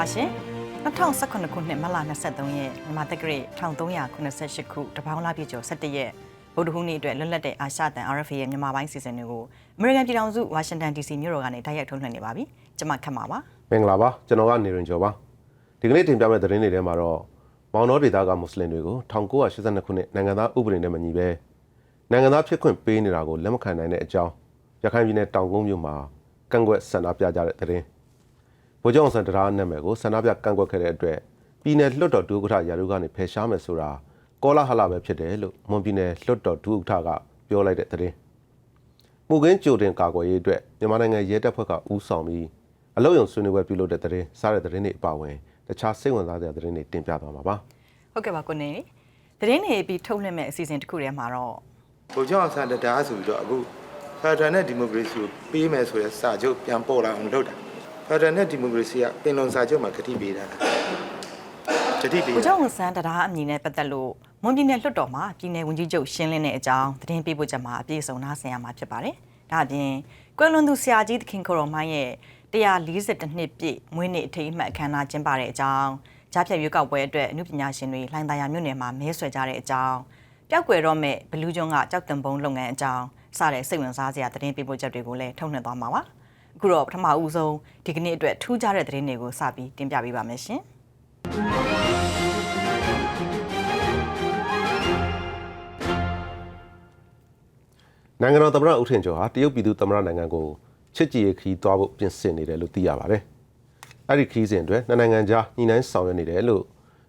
ပါရှင်2019ခုနှစ်မတ်လ23ရက်မြန်မာတက္ကရာ1388ခုတပေါင်းလပြည့်ကျော်17ရက်ဗုဒ္ဓဟူးနေ့အတွက်လွတ်လပ်တဲ့အာရှတန် RFA ရဲ့မြန်မာပိုင်းစီစဉ်တွေကိုအမေရိကန်ပြည်ထောင်စုဝါရှင်တန် DC မြို့တော်ကနေတိုက်ရိုက်ထုတ်လွှင့်နေပါပြီကျွန်မခက်မှာပါမင်္ဂလာပါကျွန်တော်ကနေရင်ကျော်ပါဒီကနေ့တင်ပြမယ့်သတင်းတွေထဲမှာတော့မောင်နှောဒေသကမွတ်စလင်တွေကို1982ခုနှစ်နိုင်ငံသားဥပဒေနဲ့မညီဘဲနိုင်ငံသားဖြစ်ခွင့်ပေးနေတာကိုလက်မခံနိုင်တဲ့အကြောင်းရခိုင်ပြည်နယ်တောင်ကုန်းမြို့မှာကန့်ကွက်ဆန္ဒပြကြတဲ့သတင်းဗိုလ်ချုပ်အောင်ဆန်းတရားနာမည်ကိုဆန္ဒပြကန့်ကွက်ခဲ့တဲ့အတွက်ပြည်နယ်လွှတ်တော်ဒုဥက္ကဋ္ဌရာထူးကနေဖယ်ရှားမယ်ဆိုတာကောလာဟလပဲဖြစ်တယ်လို့မွန်ပြည်နယ်လွှတ်တော်ဒုဥက္ကဋ္ဌကပြောလိုက်တဲ့သတင်းမှုခင်းကြိုတင်ကာကွယ်ရေးအတွက်မြန်မာနိုင်ငံရဲတပ်ဖွဲ့ကဦးဆောင်ပြီးအလုပ်ရုံဆွေးနွေးပွဲပြုလုပ်တဲ့သတင်းစားတဲ့သတင်းတွေအပါအဝင်တခြားစိတ်ဝင်စားစရာသတင်းတွေတင်ပြသွားမှာပါဟုတ်ကဲ့ပါကိုနေသတင်းတွေပြီးထုတ်လွှင့်မဲ့အစီအစဉ်တစ်ခုထဲမှာတော့ဗိုလ်ချုပ်အောင်ဆန်းတရားဆိုပြီးတော့အခုဖက်ဒရယ်နဲ့ဒီမိုကရေစီကိုပေးမယ်ဆိုတဲ့စာချုပ်ပြန်ပေါ်လာအောင်လုပ်တာဖက်ဒရယ်နဲ့ဒီမိုကရေစီကပင်လုံစာချုပ်မှာကတိပေးတာကတိပေးဗိုလ်ချုပ်အောင်ဆန်းတရားအမည်နဲ့ပတ်သက်လို့မွန်ပြည်နယ်လွှတ်တော်မှာပြည်နယ်ဝန်ကြီးချုပ်ရှင်းလင်းတဲ့အကြောင်းသတင်းပေးပို့ချက်မှာအပြည့်အစုံနားဆင်ရမှာဖြစ်ပါတယ်ဒါအပြင်ကွယ်လွန်သူဆရာကြီးသခင်ကိုရောမိုင်းရဲ့142နှစ်ပြည့်မွေးနေ့အထိမ်းအမှတ်အခမ်းအနားကျင်းပတဲ့အကြောင်းကြားဖြတ်ရွေးကောက်ပွဲအတွက်အမှုပညာရှင်တွေလှိုင်သာယာမြို့နယ်မှာမဲဆွယ်ကြတဲ့အကြောင်းပျောက်ကွယ်တော့မဲ့ဘလူးကျွန်းကကြောက်တံပုံးလုပ်ငန်းအကြောင်းစတဲ့စိတ်ဝင်စားစရာသတင်းပေးပို့ချက်တွေကိုလည်းထုတ်လွှင့်သွားမှာပါအခုတော့ပထမဦးဆုံးဒီကနေ့အတွက်ထူးခြားတဲ့သတင်းတွေကိုစပြီးတင်ပြပေးပါမယ်ရှင်နိုင်ငံတော်သမ္မတဦးထင်ကျော်ဟာတရုတ်ပြည်သူသမ္မတနိုင်ငံကိုချစ်ကြည်ရေးခရီးသွားဖို့ပြင်ဆင်နေတယ်လို့သိရပါတယ်။အဲ့ဒီခရီးစဉ်အတွက်နှစ်နိုင်ငံကြားညှိနှိုင်းဆောင်ရွက်နေတယ်လို့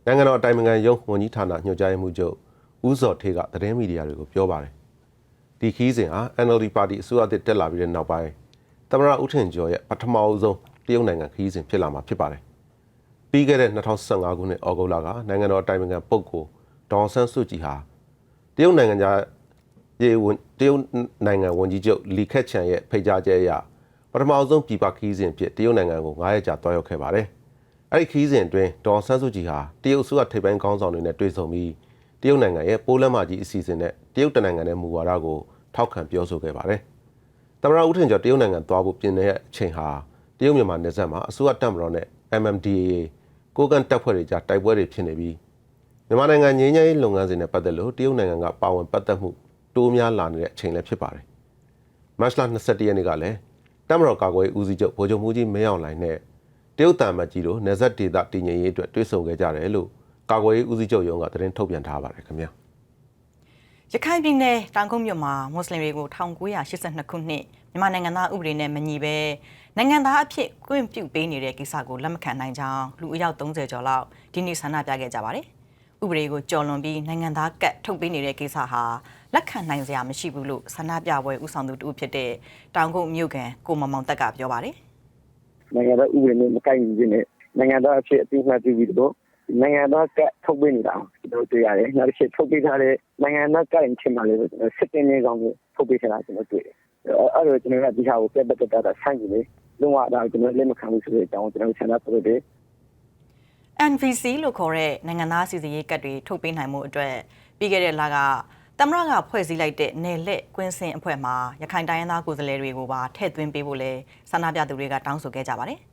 နိုင်ငံတော်အတိုင်ပင်ခံရုံးဝန်ကြီးဌာနညွှန်ကြားရေးမှူးချုပ်ဦးစောထေးကသတင်းမီဒီယာတွေကိုပြောပါတယ်။ဒီခရီးစဉ်ဟာ NLD ပါတီအစိုးရသစ်တက်လာပြီးတဲ့နောက်ပိုင်းသမ္မတဦးထင်ကျော်ရဲ့ပထမဆုံးတရုတ်နိုင်ငံခရီးစဉ်ဖြစ်လာမှာဖြစ်ပါတယ်။ပြီးခဲ့တဲ့2015ခုနှစ်ဩဂုတ်လကနိုင်ငံတော်အတိုင်ပင်ခံပုဂ္ဂိုလ်ဒေါ်အောင်ဆန်းစုကြည်ဟာတရုတ်နိုင်ငံဝန်ကြီးချုပ်လီခက်ချန်ရဲ့ဖိတ်ကြားချက်အရပထမဆုံးပြည်ပခရီးစဉ်ဖြစ်တရုတ်နိုင်ငံကို9ရက်ကြာတွားရောက်ခဲ့ပါတယ်။အဲဒီခရီးစဉ်အတွင်းဒေါ်အောင်ဆန်းစုကြည်ဟာတရုတ်အစိုးရထိပ်ပိုင်းခေါင်းဆောင်တွေနဲ့တွေ့ဆုံပြီးတရုတ်နိုင်ငံရဲ့ပိုးလမ်းမကြီးအစီအစဉ်နဲ့တရုတ်နိုင်ငံရဲ့မူဝါဒကိုထောက်ခံပြောဆိုခဲ့ပါတယ်။သမ္မတဦးထင်ကျော်တရုတ်နိုင်ငံသွားဖို့ပြင်နေတဲ့အချိန်ဟာတရုတ်မြန်မာနယ်စပ်မှာအစိုးရတပ်မတော်နဲ့ MNDAA ကိုကန်တပ်ဖွဲ့တွေကြားတိုက်ပွဲတွေဖြစ်နေပြီးမြန်မာနိုင်ငံငြိမ်းချမ်းရေးလုပ်ငန်းစဉ်နဲ့ပတ်သက်လို့တရုတ်နိုင်ငံကပါဝင်ပတ်သက်မှုတိုးများလာနေတဲ့အချိန်လည်းဖြစ်ပါတယ်။မတ်လ21ရက်နေ့ကလည်းတပ်မတော်ကာကွယ်ရေးဦးစီးချုပ်ဗိုလ်ချုပ်မှူးကြီးမင်းအောင်လှိုင်နဲ့တရုတ်တမန်ကြီးတို့နယ်စပ်ဒေသတည်ငြိမ်ရေးအတွက်တွေ့ဆုံခဲ့ကြတယ်လို့ကာကွယ်ရေးဦးစီးချုပ်ရုံးကသတင်းထုတ်ပြန်ထားပါတယ်ခင်ဗျာရခိုင်ပြည်နယ်တောင်ကုန်းမြို့မှာမွတ်စလင်တွေကို1982ခုနှစ်မြန်မာနိုင်ငံသားဥပဒေနဲ့မညီဘဲနိုင်ငံသားအဖြစ်ကွင့်ပြုပေးနေတဲ့ကိစ္စကိုလက်မခံနိုင်ကြောင်းလူအယောက်30ကျော်လောက်ဒီနေ့ဆန္ဒပြခဲ့ကြပါတယ်ဥပဒေကိုကျော်လွန်ပြီးနိုင်ငံသားကတ်ထုတ်ပေးနေတဲ့ကိစ္စဟာလက်ခံနိုင်စရာမရှိဘူးလို့ဆန္ဒပြပွဲဦးဆောင်သူတူဖြစ်တဲ့တောင်ကုန်းမြို့ကန်ကိုမောင်မောင်တက်ကပြောပါတယ်နိုင်ငံသားဥပဒေနဲ့မကိုက်ညီခြင်းနဲ့နိုင်ငံသားအဖြစ်အသိအမှတ်ပြုပြီးတော့နိုင်ငံသားကတ်ထုတ်ပေးနေတာကျွန်တော်တွေ့ရတယ်နောက်တစ်ချက်ထုတ်ပေးထားတဲ့နိုင်ငံသားကတ်ရင်ချင်းမှလည်းစစ်တင်နေကောင်ကိုထုတ်ပေးထားတာကျွန်တော်တွေ့တယ်အဲ့တော့ကျွန်တော်ကဒီဟာကိုပြတ်ပြတ်သားသားဆိုင်ကြည့်လေလုံးဝဒါကျွန်တော်လက်မခံဘူးဆိုတဲ့အကြောင်းကျွန်တော်ဆန္ဒပြတယ်NVC လို့ခေါ်တဲ့နိုင်ငံသားစီစစ်ရေးကတ်တွေထုတ်ပေးနိုင်မှုအတွက်ပြီးခဲ့တဲ့လကသမ္မတကဖွဲ့စည်းလိုက်တဲ့နယ်လက်ကွင်းစင်အဖွဲ့မှာရခိုင်တိုင်းရင်းသားကိုယ်စားလှယ်တွေကိုပါထည့်သွင်းပေးဖို့လဲဆန္ဒပြသူတွေကတောင်းဆိုခဲ့ကြပါတယ်။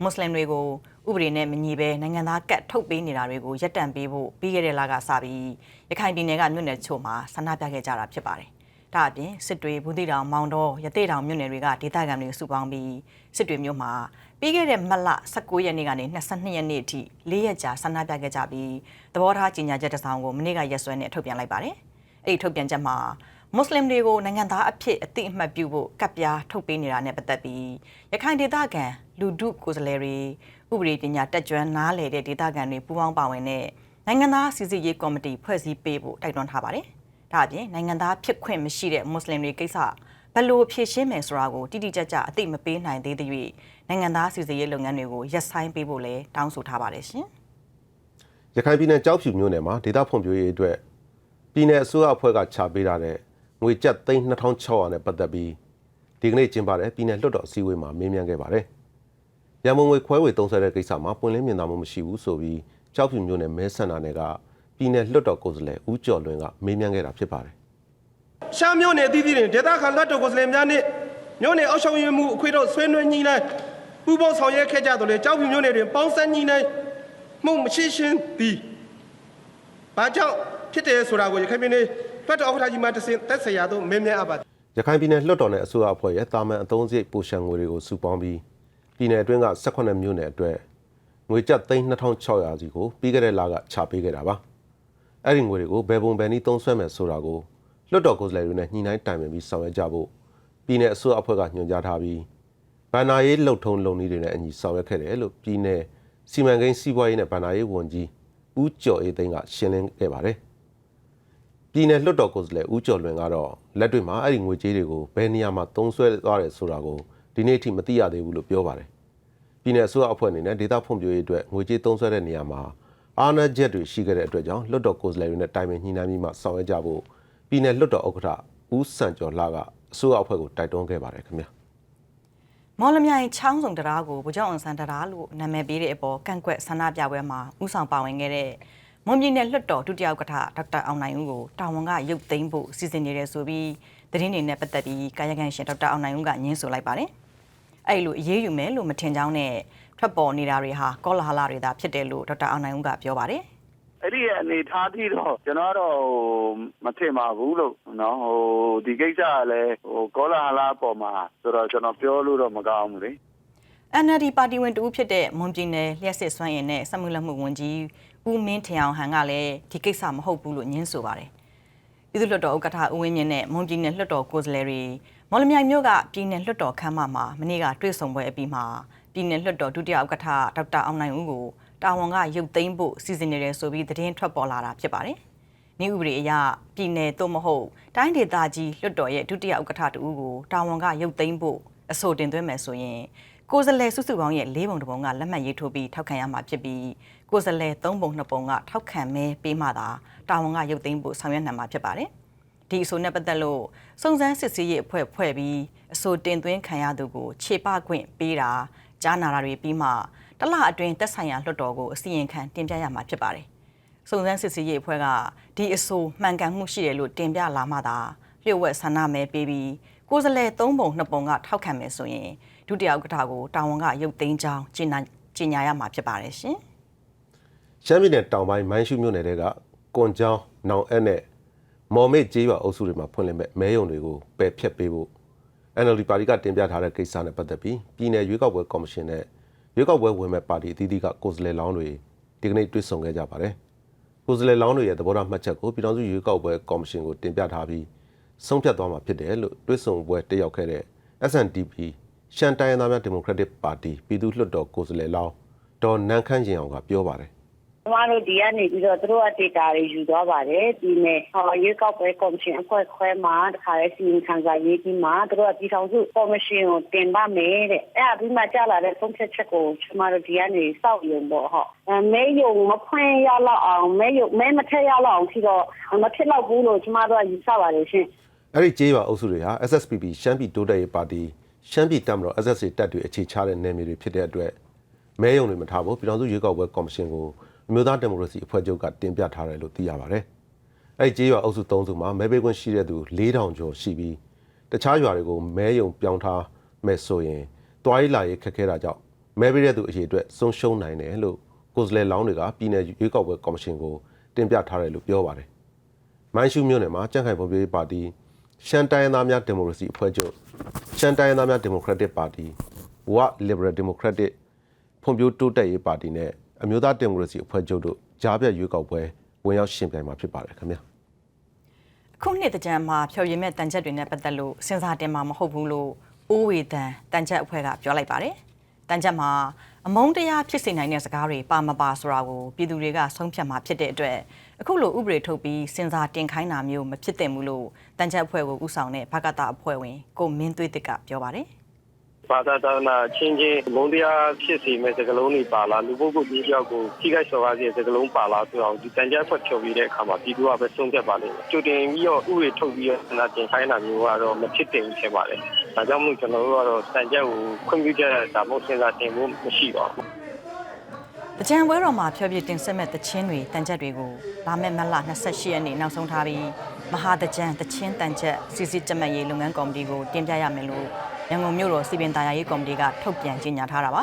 မွတ်စလင်တွေကိုဥပဒေနဲ့မညီဘဲနိုင်ငံသားကတ်ထုတ်ပေးနေတာတွေကိုရပ်တန့်ပေးဖို့ပြီးခဲ့တဲ့လကစပြီးရခိုင်ပြည်နယ်ကမြို့နယ်ချို့မှာဆန္ဒပြခဲ့ကြတာဖြစ်ပါတယ်။ဒါအပြင်စစ်တွေဘူးသီးတောင်မောင်တောရသေ့တောင်မြို့နယ်တွေကဒေသခံတွေစုပေါင်းပြီးစစ်တွေမြို့မှာပြီးခဲ့တဲ့မတ်လ19ရက်နေ့ကနေ22ရက်နေ့အထိ4ရက်ကြာဆန္ဒပြခဲ့ကြပြီးသဘောထားကြေညာချက်တစ်စောင်ကိုမနေ့ကရက်စွဲနဲ့ထုတ်ပြန်လိုက်ပါတယ်။အဲ့ဒီထုတ်ပြန်ချက်မှာမွတ်စလင်တွေကိုနိုင်ငံသားအဖြစ်အသိအမှတ်ပြုဖို့ကပ်ပြားထုတ်ပေးနေတာနဲ့ပတ်သက်ပြီးရခိုင်ဒေသခံလူထုကိုယ်စားလှယ်တွေဥပဒေပညာတက်ကြွနားလည်တဲ့ဒေသခံတွေပူးပေါင်းပါဝင်တဲ့နိုင်ငံသားစီစစ်ရေးကော်မတီဖွဲ့စည်းပေးဖို့တိုက်တွန်းထားပါတယ်။ဒါအပြင်နိုင်ငံသားဖြစ်ခွင့်မရှိတဲ့မွတ်စလင်တွေကိစ္စဘယ်လိုဖြေရှင်းမယ်ဆိုတာကိုတိတိကျကျအသိမပေးနိုင်သေးတဲ့၍နိုင်ငံသားစီစစ်ရေးလုပ်ငန်းတွေကိုရပ်ဆိုင်းပေးဖို့လည်းတောင်းဆိုထားပါတယ်ရှင်။ရခိုင်ပြည်နယ်ကြောက်ဖြူမြို့နယ်မှာဒေသဖွံ့ဖြိုးရေးအတွက်ပြည်내အစိုးရအဖွဲ့ကချပေးထားတဲ့ငွေကျပ်သိန်း2600နဲ့ပတ်သက်ပြီးဒီကနေ့ကျင်းပတဲ့ပြည်내လွှတ်တော်အစည်းအဝေးမှာမေးမြန်းခဲ့ပါတယ်။ရန်ပုံငွေခွဲဝေသုံးစွဲတဲ့ကိစ္စမှာပွင့်လင်းမြင်သာမှုမရှိဘူးဆိုပြီးကြောက်ဖြူမြို့နယ်မဲဆန္ဒနယ်ကပြည်내လွှတ်တော်ကိုယ်စားလှယ်ဦးကျော်လွင်ကမေးမြန်းခဲ့တာဖြစ်ပါတယ်။ရှမ်းမြို့နယ်အသီးသီးတွင်ဒေသခံလွှတ်တော်ကိုယ်စားလှယ်များနှင့်မြို့နယ်အုပ်ချုပ်ရေးမှူးအခွင့်အရေးဆွေးနွေးညှိနှိုင်း ပူပေါင်းဆောင်ရွက်ခဲ့ကြတယ်လေကြောက်ဖြူမျိုးနယ်တွင်ပေါင်းစပ်ညီနိုင်မှုမရှိရှင်းသည်ဘာကြောင့်ဖြစ်တယ်ဆိုတာကိုရခိုင်ပြည်နယ်လွှတ်တော်ဥက္ကဋ္ဌကြီးမှတဆင့်သက်ဆိုင်ရာသို့မေးမြန်းအပ်ပါ ရခိုင်ပြည်နယ်လွှတ်တော်နဲ့အစိုးရအဖွဲ့ရဲ့တာမန်အသုံးစရိတ်ပိုရှံငွေတွေကိုစုပေါင်းပြီးပြည်နယ်အတွင်းက18မြို့နယ်အတွက်ငွေကျပ်3,600စီကိုပြီးခဲ့တဲ့လကချပေးခဲ့တာပါအဲ့ဒီငွေတွေကိုဘယ်ပုံဘယ်နည်းသုံးစွဲမယ်ဆိုတာကိုလွှတ်တော်ကိုယ်စားလှယ်တွေနဲ့ညှိနှိုင်းတိုင်ပင်ပြီးဆောင်ရွက်ကြဖို့ပြည်နယ်အစိုးရအဖွဲ့ကညွှန်ကြားထားပြီးဗဏ္ဍာရေးလှုပ်ထုံးလုပ်နည်းတွေနဲ့အညီဆောင်ရွက်ခဲ့တယ်လို့ပြည်နယ်စီမံကိန်းစီးပွားရေးနဲ့ဗဏ္ဍာရေးဝန်ကြီးဦးကျော်အေးသိန်းကရှင်းလင်းခဲ့ပါတယ်ပြည်နယ်လွှတ်တော်ကိုယ်စားလှယ်ဦးကျော်လွင်ကတော့လက်တွေ့မှာအဲ့ဒီငွေကြေးတွေကိုဘယ်နေရာမှာသုံးစွဲသွားတယ်ဆိုတာကိုဒီနေ့အထိမသိရသေးဘူးလို့ပြောပါတယ်ပြည်နယ်အစိုးရအဖွဲ့အနေနဲ့ဒေသဖွံ့ဖြိုးရေးအတွက်ငွေကြေးသုံးစွဲတဲ့နေရာမှာအားနည်းချက်တွေရှိခဲ့တဲ့အတွက်ကြောင့်လွှတ်တော်ကိုယ်စားလှယ်တွေနဲ့တိုင်ပင်ညှိနှိုင်းပြီးမှဆောင်ရွက်ကြဖို့ပြည်နယ်လွှတ်တော်ဥက္ကဋ္ဌဦးစံကျော်လှကအစိုးရအဖွဲ့ကိုတိုက်တွန်းခဲ့ပါတယ်ခင်ဗျာမော်လမြိုင်ချောင်းစုံတရားကိုဗိုလ်ချုပ်အောင်ဆန်းတရားလို့နာမည်ပေးတဲ့အပေါ်ကန့်ကွက်ဆန္ဒပြပွဲမှာဥဆောင်ပါဝင်ခဲ့တဲ့မွန်ပြည်နယ်လွှတ်တော်ဒုတိယဥက္ကဋ္ဌဒေါက်တာအောင်နိုင်ဦးကိုတာဝန်ကရုပ်သိမ်းဖို့စီစဉ်နေတယ်ဆိုပြီးသတင်းတွေနဲ့ပတ်သက်ပြီးကာယကံရှင်ဒေါက်တာအောင်နိုင်ဦးကညှင်းဆိုလိုက်ပါတယ်။အဲ့လိုအရေးယူမယ်လို့မထင်ကြောင်းနဲ့ထွက်ပေါ်နေတာတွေဟာကောလာဟလတွေသာဖြစ်တယ်လို့ဒေါက်တာအောင်နိုင်ဦးကပြောပါတယ်။ အဲ့ဒီအနေထားပြီးတော့ကျွန်တော်တော့မထင်ပါဘူးလို့နော်ဒီကိစ္စကလည်းကောလာဟလအပေါ်မှာဆိုတော့ကျွန်တော်ပြောလို့တော့မကောင်းဘူးလေ NLD ပါတီဝင်တူဖြစ်တဲ့မွန်ပြည်နယ်လျှက်စစ်စွမ်းရည်နဲ့စက်မှုလက်မှုဝန်ကြီးဦးမင်းထင်အောင်ဟန်ကလည်းဒီကိစ္စမဟုတ်ဘူးလို့ညင်းဆိုပါတယ်။ပြည်သူ့လွှတ်တော်ဥက္ကဋ္ဌဦးဝင်းမြင့်နဲ့မွန်ပြည်နယ်လွှတ်တော်ကိုယ်စားလှယ်တွေမော်လမြိုင်မြို့ကပြည်နယ်လွှတ်တော်ခန်းမမှာမနေ့ကတွေ့ဆုံပွဲအပြီးမှာပြည်နယ်လွှတ်တော်ဒုတိယဥက္ကဋ္ဌဒေါက်တာအောင်နိုင်ဦးကိုတာဝန်ကရုပ်သိမ်းဖို့စီစဉ်နေတယ်ဆိုပြီးသတင်းထွက်ပေါ်လာတာဖြစ်ပါတယ်။နည်းဥပဒေအရပြည်နယ်သို့မဟုတ်တိုင်းဒေသကြီးလွှတ်တော်ရဲ့ဒုတိယဥက္ကဋ္ဌတူကိုတာဝန်ကရုပ်သိမ်းဖို့အဆိုတင်သွင်းမယ်ဆိုရင်ကိုယ်စားလှယ်စုစုပေါင်းရဲ့၄ပုံတစ်ပုံကလက်မှတ်ရေးထိုးပြီးထောက်ခံရမှာဖြစ်ပြီးကိုယ်စားလှယ်၃ပုံ၂ပုံကထောက်ခံမဲပေးမှသာတာဝန်ကရုပ်သိမ်းဖို့ဆောင်ရွက်နိုင်မှာဖြစ်ပါတယ်။ဒီအဆိုနဲ့ပတ်သက်လို့စုံစမ်းစစ်ဆေးရေးအဖွဲ့ဖွဲ့ပြီးအဆိုတင်သွင်းခံရသူကိုခြေပခွင့်ပေးတာကြားနာတာတွေပြီးမှတလအတွင်းသက်ဆိုင်ရာလွှတ်တော်ကိုအစီရင်ခံတင်ပြရမှာဖြစ်ပါတယ်။စုံစမ်းစစ်ဆေးရေးအဖွဲ့ကဒီအဆိုမှန်ကန်မှုရှိတယ်လို့တင်ပြလာမှသာလျှို့ဝှက်ဆန္ဒမဲပေးပြီးကိုယ်စားလှယ်၃ပုံ၂ပုံကထောက်ခံမယ်ဆိုရင်ဒုတိယဥက္ကဋ္ဌကိုတာဝန်ကရုပ်သိမ်းကြောင်းကြေညာရမှာဖြစ်ပါတယ်ရှင်။ရှမ်းပြည်နယ်တောင်ပိုင်းမိုင်းရှုမြို့နယ်တွေကကွန်ကျောင်း၊နောင်အက်နဲ့မော်မေ့ကျေးရွာအုပ်စုတွေမှာဖွင့်လှစ်မဲ့မဲရုံတွေကိုပယ်ဖျက်ပေးဖို့ NLD ပါတီကတင်ပြထားတဲ့ကိစ္စနဲ့ပတ်သက်ပြီးပြည်နယ်ရွေးကောက်ပွဲကော်မရှင်နဲ့ရွေးကောက်ပွဲဝင်မဲ့ပါတီအသီးသီးကကိုယ်စားလှယ်လောင်းတွေဒီကနေ့တွေ့ဆုံခဲ့ကြပါတယ်။ကိုယ်စားလှယ်လောင်းတွေရဲ့သဘောထားမှတ်ချက်ကိုပြည်ထောင်စုရွေးကောက်ပွဲကော်မရှင်ကိုတင်ပြထားပြီးဆုံးဖြတ်သွားမှာဖြစ်တယ်လို့တွေ့ဆုံပွဲတက်ရောက်ခဲ့တဲ့ SNDP ရှမ်းတိုင်းရင်းသားများဒီမိုကရက်တစ်ပါတီပြည်သူ့လွှတ်တော်ကိုယ်စားလှယ်လောင်းဒေါ်နန်းခမ်းရင်အောင်ကပြောပါတယ်ကျမတို့ဒီကနေပြီးတော့သူတို့အဒေတာတွေယူသွားပါတယ်ဒီနေ့ရွေးကောက်ပွဲကော်မရှင်အဖွဲ့ခွဲမှာတခါလဲစီရင်ခံစာရေးပြီးမှသူတို့ပြည်ထောင်စုကော်မရှင်ကိုတင်ပါမယ်တဲ့အဲ့အပြီးမှကြားလာတဲ့ဆုံးဖြတ်ချက်ကိုကျမတို့ဒီကနေစောင့်ရုံပေါ့မဲယုံမဖွင့်ရလောက်အောင်မဲမထက်ရလောက်အောင်ပြီးတော့မဖြစ်တော့ဘူးလို့ကျမတို့ကယူဆပါတယ်ရှင်အဲ့ဒီကျေးရွာအုပ်စုတွေဟာ SSPP ရှမ်းပြည်တိုးတက်ရေးပါတီရှမ်းပြည်တပ်မတော် SSA တပ်တွေအခြေချတဲ့နယ်မြေတွေဖြစ်တဲ့အတွက်မဲယုံတွေမထားဖို့ပြည်ထောင်စုရွေးကောက်ပွဲကော်မရှင်ကိုအမျိုးသားဒီမိုကရေစီအဖွဲ့ချုပ်ကတင်ပြထားတယ်လို့သိရပါတယ်။အဲ့ဒီကျေးရွာအုပ်စု၃စုမှာမဲပေးခွင့်ရှိတဲ့သူ4,000ကျော်ရှိပြီးတခြားရွာတွေကိုမဲယုံပြောင်းထားမဲ့ဆိုရင်တွားရေးလာရေးခက်ခဲတာကြောင့်မဲပေးတဲ့သူအရေအတွက်ဆုံးရှုံးနိုင်တယ်လို့ကိုယ်စားလှယ်လောင်းတွေကပြည်내ရွေးကောက်ပွဲကော်မရှင်ကိုတင်ပြထားတယ်လို့ပြောပါတယ်။မိုင်းရှုမြို့နယ်မှာကြံ့ခိုင်ဖွံ့ဖြိုးရေးပါတီရှမ်းတိုင်းရင်းသားများဒီမိုကရေစီအဖွဲ့ချုပ်ရှမ်းတိုင်းရင်းသားများဒီမိုကရက်တစ်ပါတီဝလစ်ဘရယ်ဒီမိုကရက်တစ်ဖွံ့ဖြိုးတိုးတက်ရေးပါတီနဲ့အမျိုးသားဒီမိုကရေစီအဖွဲ့ချုပ်တို့ကြားပြတ်ရွေးကောက်ပွဲဝင်ရောက်ရှင်ပြိုင်မှာဖြစ်ပါတယ်ခင်ဗျာအခုနှစ်တကြံမှာဖျော်ရည်မဲ့တန်ချက်တွေနဲ့ပတ်သက်လို့စဉ်းစားတင်မှာမဟုတ်ဘူးလို့အိုးဝေတန်တန်ချက်အဖွဲ့ကပြောလိုက်ပါတယ်တန်ချက်မှာအမုန်းတရားဖြစ်စေနိုင်တဲ့စကားတွေပါမပါဆိုတာကိုပြည်သူတွေကဆုံးဖြတ်မှာဖြစ်တဲ့အတွက်အခုလိုဥပဒေထုတ်ပြီးစဉ်းစားတင်ခိုင်းတာမျိုးမဖြစ်သင့်ဘူးလို့တန်ချက်အဖွဲ့ကိုဥဆောင်တဲ့ဘကတအဖွဲ့ဝင်ကိုမင်းသွေးတစ်ကပြောပါတယ်ဘာသာတာနာချင်းချင်းမုန်းတရားဖြစ်စီမဲ့စကလုံးတွေပါလာလူပုဂ္ဂိုလ်ကြီးပြောက်ကိုထိခိုက်စော်ကားစေစကလုံးပါလာဆိုအောင်ဒီတန်ကြားဖွဲ့ဖြုတ်ပြီးတဲ့အခါမှာပြည်သူကပဲဆုံးဖြတ်ပါလိမ့်မယ်။ကြိုတင်ပြီးတော့ဥပဒေထုတ်ပြီးတော့နာကျင်ခိုင်းတာမျိုးကတော့မဖြစ်တင်ဘူးဖြစ်ပါလေ။ဒါကြောင့်မို့ကျွန်တော်တို့ကတော့တန်ကြားကိုခွင့်ပြုချက်ဒါမှမဟုတ်စဉ်းစားတင်ဖို့မရှိပါဘူး။တကြံပွဲတော်မှာဖျော်ဖြေတင်ဆက်မဲ့တချင်းတွေတန်ချက်တွေကိုလာမယ့်မတ်လ28ရက်နေ့နောက်ဆုံးထားပြီးမဟာတကြံတချင်းတန်ချက်စီစီကျမတ်ရေးလုပ်ငန်းကော်မတီကိုတင်ပြရမယ်လို့ ရန်ကုန်မြို့တော်စီပင်သာယာရေးကော်မတီကထုတ်ပြန်ကြေညာထားတာပါ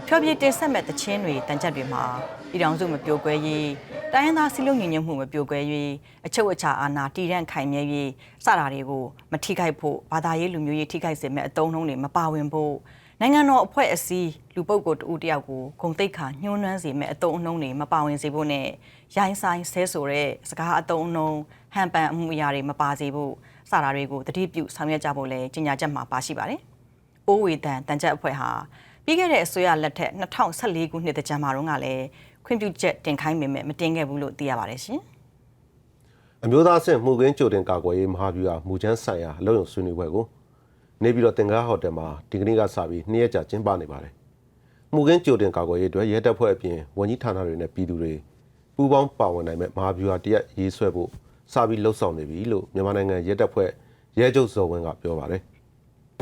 ဖျော်ဖြေတင်ဆက်မဲ့တခြင်းတွေတန်ချက်တွေမှာပြည်ထောင်စုမပြိုကွဲရေးတိုင်းရင်းသားစည်းလုံးညီညွတ်မှုမပြိုကွဲရေးအချုပ်အခြာအာဏာတည်တံ့ခိုင်မြဲရေးစတာတွေကိုမထိခိုက်ဖို့ဘာသာရေးလူမျိုးရေးထိခိုက်စေမဲ့အတုံးနှုံးတွေမပါဝင်ဖို့နိုင်ငံတော်အဖွဲ့အစည်းလူပုဂ္ဂိုလ်တဦးတယောက်ကိုဂုဏ်သိက္ခာညှိုးနှွမ်းစေမဲ့အတုံးအနှုံးတွေမပါဝင်စေဖို့နဲ့ရိုင်းဆိုင်ဆဲဆိုတဲ့စကားအတုံးအနှုံးဟန်ပန်အမှုအရာတွေမပါစေဖို့စတာတွေကိုတတိပြုဆောင်ရွက်ကြဖို့လည်းကြေညာချက်မှာပါရှိပါတယ်။အိုးဝေတန်တန်ချက်အဖွဲ့ဟာပြီးခဲ့တဲ့အစိုးရလက်ထက်2014ခုနှစ်တကြံမှာတော့ကလည်းခွင့်ပြုချက်တင်ခိုင်းပေမဲ့မတင်ခဲ့ဘူးလို့သိရပါတယ်ရှင်။အမျိုးသားအဆင့်မှုခင်းကြိုတင်ကာကွယ်ရေးမဟာဗျူဟာမူချမ်းဆိုင်ရာအလုပ်ရုံဆွေးနွေးပွဲကိုနေပြည်တော်တင်ကားဟိုတယ်မှာဒီကနေ့ကစပြီး2ရက်ကြာကျင်းပနေပါတယ်။မှုခင်းကြိုတင်ကာကွယ်ရေးအတွက်ရဲတပ်ဖွဲ့အပြင်ဝန်ကြီးဌာနတွေနဲ့ပြည်သူတွေပူးပေါင်းပါဝင်နိုင်မဲ့မဟာဗျူဟာတရက်ရေးဆွဲဖို့စပြီးလှုပ်ဆောင်နေပြီလို့မြန်မာနိုင်ငံရဲတပ်ဖွဲ့ရဲချုပ်ဇော်ဝင်းကပြောပါတယ်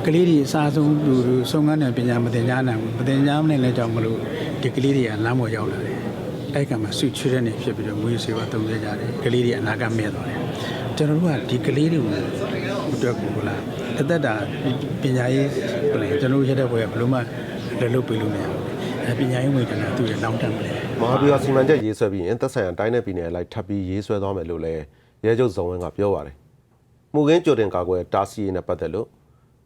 ကလေးတွေအစားဆုံးလူဆုံးခန်းနဲ့ပညာမသင်ကြားနိုင်ဘူးမသင်ကြားနိုင်လည်းကြောင့်မလို့ဒီကလေးတွေကလမ်းပေါ်ရောက်လာတယ်အဲ့ကမှဆွချွေးတဲ့နေဖြစ်ပြီးတော့မွေးစေပါတုံးကြကြတယ်ကလေးတွေအနာကမဲ့သွားတယ်ကျွန်တော်တို့ကဒီကလေးတွေကိုအတွက်ကိုဟလာအသက်တာပညာရေးကျွန်တော်ရတဲ့ဘွယ်ကဘယ်လိုမှလည်းလုပ်ပေးလို့မရဘူးပညာရေးဝန်ထမ်းကသူ့ရဲ့လောင်းတက်မယ်မဟာဗျူဟာစီမံချက်ရေးဆွဲပြီးရင်သက်ဆိုင်ရာတိုင်းနယ်ပြည်နယ်လိုက်ထပ်ပြီးရေးဆွဲသွားမယ်လို့လည်းရဲချုပ်ဇော်ဝင်းကပြောပါတယ်မှုခင်းကြိုတင်ကာကွယ်တားဆီးရေးနဲ့ပတ်သက်လို့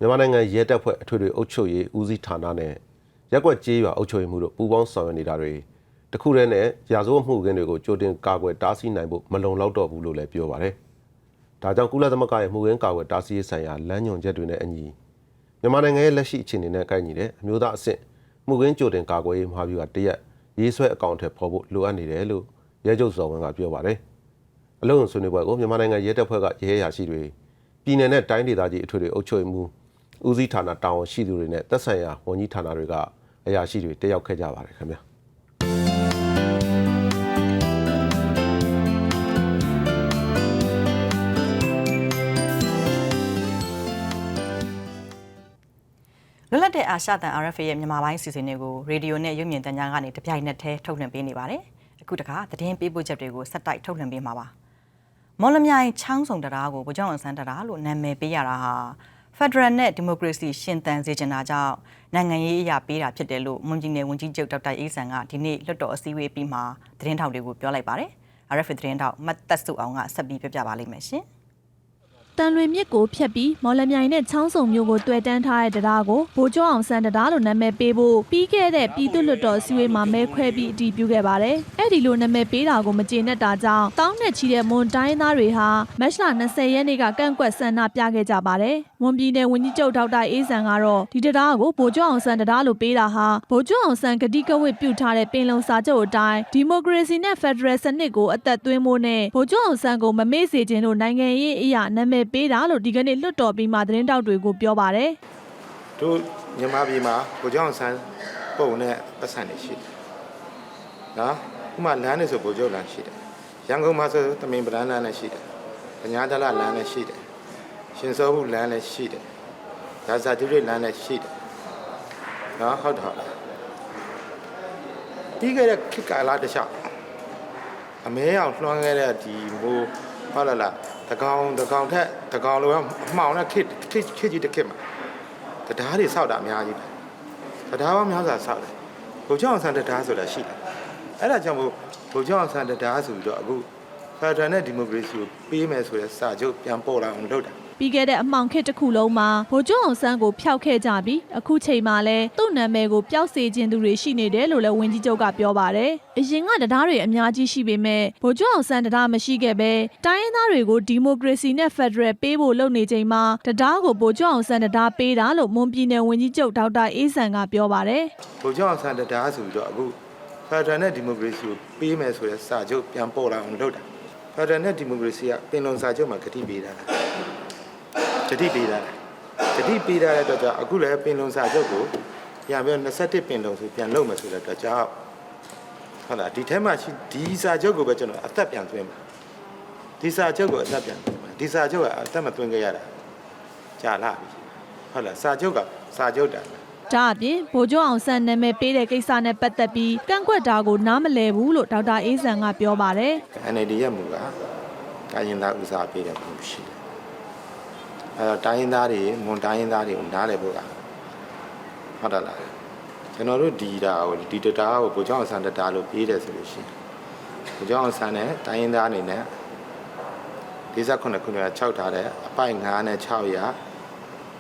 မြန်မာနိုင်ငံရဲတပ်ဖွဲ့အထွေထွေအုပ်ချုပ်ရေးဦးစီးဌာနနဲ့ရက်ကွက်ကြေးရွာအုပ်ချုပ်ရေးမှုတို့ပူးပေါင်းဆောင်ရွက်နေတာတွေတခုတည်းနဲ့ရာဇဝတ်မှုခင်းတွေကိုကြိုတင်ကာကွယ်တားဆီးနိုင်ဖို့မလုံလောက်တော့ဘူးလို့လည်းပြောပါတယ်။ဒါကြောင့်ကုလသမဂ္ဂရဲ့မှုခင်းကာကွယ်တားဆီးရေးဆိုင်ရာလမ်းညွှန်ချက်တွေနဲ့အညီမြန်မာနိုင်ငံရဲ့လက်ရှိအခြေအနေနဲ့ကိုက်ညီတဲ့အမျိုးသားအဆင့်မှုခင်းကြိုတင်ကာကွယ်ရေးမဟာဗျူဟာတရက်ရေးဆွဲအကောင့်ထဲပေါ်ဖို့လိုအပ်နေတယ်လို့ရဲချုပ်ဇော်ဝင်းကပြောပါတယ်။အလုံးစုံဆွေးနွေးပွဲကိုမြန်မာနိုင်ငံရဲတပ်ဖွဲ့ကရဲအရာရှိတွေပြည်내နဲ့တိုင်းဒေသကြီးအထွေထွေအုပ်ချုပ်ရေးမှုဦးစီးဌာနတာဝန်ရှိသူတွေနဲ့သက်ဆိုင်ရာဝန်ကြီးဌာနတွေကအရာရှိတွေတက်ရောက်ခဲ့ကြပါတယ်ခင်ဗျာလွတ်လပ်တဲ့အာရှတန် RFA ရဲ့မြန်မာပိုင်းစီစဉ်တွေကိုရေဒီယိုနဲ့ရုပ်မြင်သံကြားကနေတပြိုင်နက်တည်းထုတ်လွှင့်ပေးနေပါတယ်အခုတခါသတင်းပေးပို့ချက်တွေကိုဆက်တိုက်ထုတ်လွှင့်ပေးမှာပါမော်လမြိုင်ချောင်းစုံတရားကိုဗိုလ်ချုပ်အောင်ဆန်းတရားလို့နာမည်ပေးရတာဟာFederal နဲ့ Democracy ရှင်သန်စေချင်တာကြောင့်နိုင်ငံရေးအရာပေးတာဖြစ်တယ်လို့မွန်ပြည်နယ်ဝန်ကြီးချုပ်ဒေါက်တာအေးဆန်ကဒီနေ့လွှတ်တော်အစည်းအဝေးပြီးမှသတင်းထောက်တွေကိုပြောလိုက်ပါတယ်။ RFA သတင်းထောက်မတ်သက်စုအောင်ကဆက်ပြီးပြောပြပါလိမ့်မယ်ရှင်။တန်လွင်မြစ်ကိုဖြတ်ပြီးမော်လမြိုင်နဲ့ချောင်းစုံမြို့ကိုတွေ့တန်းထားတဲ့တရားကိုဗိုလ်ချုပ်အောင်ဆန်းတရားလို့နာမည်ပေးဖို့ပြီးခဲ့တဲ့ပြည်သူ့လွှတ်တော်အစည်းအဝေးမှာမဲခွဲပြီးအတည်ပြုခဲ့ပါတယ်။အဲ့ဒီလိုနာမည်ပေးတာကိုမကျေနပ်တာကြောင့်တောင်းနဲ့ချီတဲ့မွန်တိုင်းသားတွေဟာမတ်လ20ရက်နေ့ကကန့်ကွက်ဆန္ဒပြခဲ့ကြပါတယ်။မွန်ပြည်နယ်ဝန်ကြီးချုပ်ဒေါက်တာအေးဆန်ကတော့ဒီတရားကိုဗိုလ်ချုပ်အောင်ဆန်းတရားလို့ပေးတာဟာဗိုလ်ချုပ်အောင်ဆန်းကတိကဝတ်ပြုထားတဲ့ပင်လုံစာချုပ်အတိုင်းဒီမိုကရေစီနဲ့ဖက်ဒရယ်စနစ်ကိုအသက်သွင်းဖို့နဲ့ဗိုလ်ချုပ်အောင်ဆန်းကိုမမေ့စေခြင်းလို့နိုင်ငံရေးအရာနာမည်ပေးတာလို့ဒီကနေ့လွတ်တော်ပြီးမှသတင်းတောက်တွေကိုပြောပါတယ်။တို့မြန်မာပြည်မှာဗိုလ်ချုပ်အောင်ဆန်းပုံနဲ့ပတ်စံနေရှိတယ်။နော်ဥပမာလမ်းနေဆိုဗိုလ်ချုပ်လမ်းရှိတယ်။ရန်ကုန်မှာဆိုသမင်ပဒန်းလမ်းလည်းရှိတယ်။ပညာတလလမ်းလည်းရှိတယ်။ရှင်စောဘူးလမ်းလည်းရှိတယ်။ဒါဇာတိရိလမ်းလည်းရှိတယ်။နော်ဟုတ်တယ်။ပြီးခဲ့တဲ့ခေတ်ကာလတခြားအမဲအောင်လွှမ်းခဲ့တဲ့ဒီမိုးဟုတ်လားတကောင်ထက်တကောင်လိုအမှောင်နဲ့ခစ်ကြီးတစ်ခစ်မှာတရားတွေစောက်တာအများကြီးပဲတရားပေါင်းများစွာစောက်တယ်ဗိုလ်ချုပ်အောင်ဆန်းတရားဆိုတာရှိတယ်အဲ့ဒါကြောင့်မို့ဗိုလ်ချုပ်အောင်ဆန်းတရားဆိုပြီးတော့အခုဖက်ဒရယ်နဲ့ဒီမိုကရေစီကိုပေးမယ်ဆိုတဲ့စာချုပ်ပြန်ပေါ်လာအောင်လုပ်တာပြီးခဲ့တဲ့အမှောင်ခေတ်တစ်ခုလုံးမှာဗိုလ်ချုပ်အောင်ဆန်းကိုဖျောက်ခဲ့ကြပြီးအခုချိန်မှာလည်းသူ့နာမည်ကိုပျောက်စေခြင်းသူတွေရှိနေတယ်လို့လည်းဝန်ကြီးချုပ်ကပြောပါတယ်။အရင်ကတရားတွေအများကြီးရှိပေမဲ့ဗိုလ်ချုပ်အောင်ဆန်းတရားမရှိခဲ့ပဲတိုင်းရင်းသားတွေကိုဒီမိုကရေစီနဲ့ဖက်ဒရယ်ပေးဖို့လုပ်နေချိန်မှာတရားကိုဗိုလ်ချုပ်အောင်ဆန်းတရားပေးတာလို့မွန်ပြည်နယ်ဝန်ကြီးချုပ်ဒေါက်တာအေးဆန်ကပြောပါတယ်။ဗိုလ်ချုပ်အောင်ဆန်းတရားဆိုပြီးတော့အခုဖက်ဒရယ်နဲ့ဒီမိုကရေစီကိုပေးမယ်ဆိုတဲ့စာချုပ်ပြန်ပေါ်လာအောင်လုပ်တာ။ဖက်ဒရယ်နဲ့ဒီမိုကရေစီကပင်လုံစာချုပ်မှာကတိပေးတာ။တတိပေးတာတဲ့အတွက်ကြောင့်အခုလည်းပင်လုံစာချုပ်ကိုပြန်ပြီး21ပင်လုံဆိုပြန်လုပ်မယ်ဆိုတဲ့အတွက်ကြောင့်ဟုတ်လားဒီထဲမှာဒီစာချုပ်ကိုပဲကျွန်တော်အသက်ပြန်သွင်းပါဒီစာချုပ်ကိုအသက်ပြန်သွင်းပါဒီစာချုပ်ကအသက်မသွင်းခဲ့ရတာကြာလာပြီဟုတ်လားစာချုပ်တာဒါအပြင်ဗိုလ်ချုပ်အောင်ဆန်းနာမည်ပေးတဲ့ကိစ္စနဲ့ပတ်သက်ပြီးကန့်ကွက်တာကိုနားမလည်ဘူးလို့ဒေါက်တာအေးဆန်ကပြောပါတယ်NLD ရဲ့မူကကာယင်သားဦးစားပေးတဲ့ပုံရှိတယ် တိုင်းရင်းသားတွေမွန်တိုင်းရင်းသားတွေကိုနားလည်ဖို့ကဟုတ်တယ်လားကျွန်တော်တို့ဒီတရားကိုဗိုလ်ချုပ်အောင်ဆန်းတရားလို့ပြေးတယ်ဆိုလို့ရှိရင်ဗိုလ်ချုပ်အောင်ဆန်းနဲ့တိုင်းရင်းသားအနေနဲ့49ခုနှစ်6ထားတဲ့အပိုက်9နဲ့6ရာ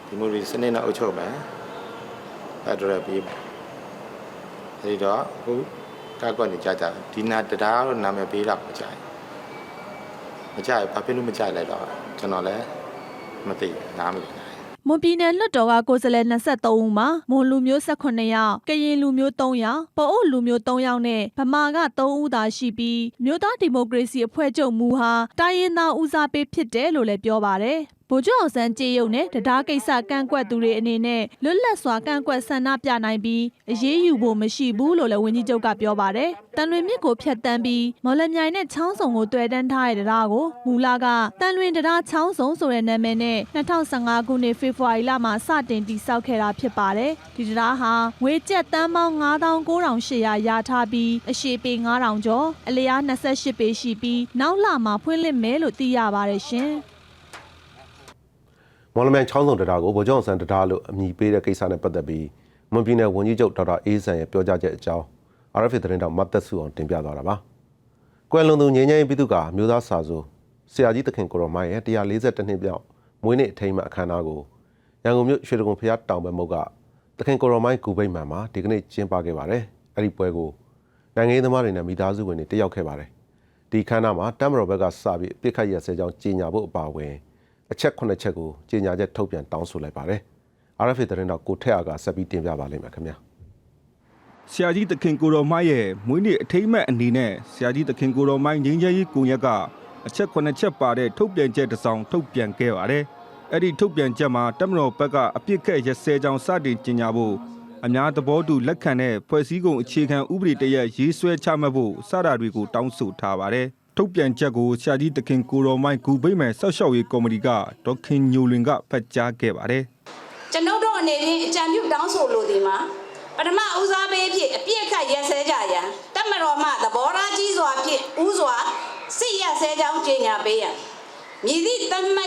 ဒီမိုကရေစီစနစ်နဲ့အုပ်ချုပ်မယ်အဲ့ဒါပြီးအဲဒီတော့အခုကောက်နေကြဒီနာတရားလို့နာမည်ပေးတော့မကြိုက်ဘာဖြစ်လို့မကြိုက်လဲတော့ကျွန်တော်လည်းမသိနားမလည်မွန်ပြည်နယ်လွှတ်တော်ကကိုယ်စားလှယ်23ဦးမှာမွန်လူမျိုး18ယောက်ကရင်လူမျိုး3ယောက်ပအို့လူမျိုး3ယောက်နဲ့ဗမာက3ဦးသာရှိပြီးမြို့သားဒီမိုကရေစီအဖွဲ့ချုပ်မူဟာတိုင်းရင်းသားဦးစားပေးဖြစ်တယ်လို့လည်းပြောပါတယ်ဗိုလ်ချုပ်အောင်ဆန်းကြေးရုံနဲ့တရားကိစ္စကန့်ကွက်သူတွေအနေနဲ့လွတ်လပ်စွာကန့်ကွက်ဆန္ဒပြနိုင်ပြီးအရေးယူဖို့မရှိဘူးလို့လည်းဝန်ကြီးချုပ်ကပြောပါတယ်။တန်လွင်မြစ်ကိုဖျက်ဆီးပြီးမော်လမြိုင်နဲ့ချောင်းစုံကိုတွေ့တန်းထားတဲ့တရားကိုမူလကတန်လွင်တရားချောင်းစုံဆိုတဲ့နာမည်နဲ့2015ခုနှစ်ဖေဖော်ဝါရီလမှာစတင်တည်ဆောက်ခဲ့တာဖြစ်ပါတယ်။ဒီတရားဟာငွေကျပ်တန်းပေါင်း99,800ရထားပြီးအရှည်ပေ9,000ကျော်အလျား28ပေရှိပြီးနောက်လမှာဖွင့်လှစ်မယ်လို့သိရပါတယ်ရှင်။မော်လမြိုင်ချောင်းစုံတရားကိုဗိုလ်ချုပ်အောင်ဆန်းတရားလို့အမည်ပေးတဲ့ကိစ္စနဲ့ပတ်သက်ပြီးမွန်ပြည်နယ်ဝန်ကြီးချုပ်ဒေါက်တာအေးဆန်ရဲ့ပြောကြားချက်အကြောင်း RFA သတင်းတောက်မတ်သက်စုအောင်တင်ပြသွားတာပါ။ကွယ်လွန်သူငြိမ်းချမ်းရေးပြည်သူ့ကာမျိုးသားစာဆိုဆရာကြီးသခင်ကိုရော်မိုင်းရဲ့142နှစ်မြောက်မွေးနေ့အထိမ်းအမှတ်အခမ်းအနားကိုရန်ကုန်မြို့ရွှေတကုံဘုရားတောင်ဘက်မုတ်ကသခင်ကိုရော်မိုင်းဂူဗိတ်မှန်မှာဒီကနေ့ကျင်းပခဲ့ပါတယ်။အဲ့ဒီပွဲကိုနိုင်ငံရေးသမားတွေနဲ့မိသားစုဝင်တွေတက်ရောက်ခဲ့ပါတယ်။ဒီအခမ်းအနားမှာတမ်မတော်ဘက်ကစပြီးအပြစ်ခတ်ရစဲကြောင်းကြေညာဖို့အပါအဝင်အချက်9ချက်ကိုကြေညာချက်ထုတ်ပြန်တောင်းဆိုလိုက်ပါတယ်။ RFA သတင်းတော့ကိုထက်အားကဆက်ပြီးတင်ပြပါလိမ့်မယ်ခင်ဗျာ။ဆရာကြီးသခင်ကိုရော်မိုင်းရဲ့မွေးနေ့အထိမ်းအမှတ်အနေနဲ့ဆရာကြီးသခင်ကိုရော်မိုင်းငြိမ်းချမ်းရေးကွန်ရက်ကအချက်9ချက်ပါတဲ့ထုတ်ပြန်ချက်တစ်စောင်ထုတ်ပြန်ခဲ့ပါတယ်။အဲ့ဒီထုတ်ပြန်ချက်မှာတမ်မတော်ဘက်ကအပြစ်ခတ်ရစဲကြောင်းစတင်ကြေညာဖို့အများသဘောတူလက်ခံတဲ့ဖွဲ့စည်းပုံအခြေခံဥပဒေတရက်ရေးဆွဲချမှတ်ဖို့စတာတွေကိုတောင်းဆိုထားပါတယ်။ထုတ်ပြန်ချက်ကိုဆရာကြီးသခင်ကိုရော်မိုင်းဂူဗိတ်မယ်ဆောက်ရှောက်ရေးကော်မတီကဒေါက်ခင်ညိုလွင်ကဖတ်ကြားခဲ့ပါတယ်။ကျွန်ုပ်တို့အနေနဲ့အကြံပြုတောင်းဆိုလိုဒီမှာပထမဦးစားပေးဖြစ်အပြည့်အခတ်ရက်စဲကြရန်တပ်မတော်မှသဘောထားကြီးစွာဖြင့်ဦးစွာစစ်ရက်စဲကြောင်းကြေညာပေးရန်မြည်သည့်သတ်မှတ်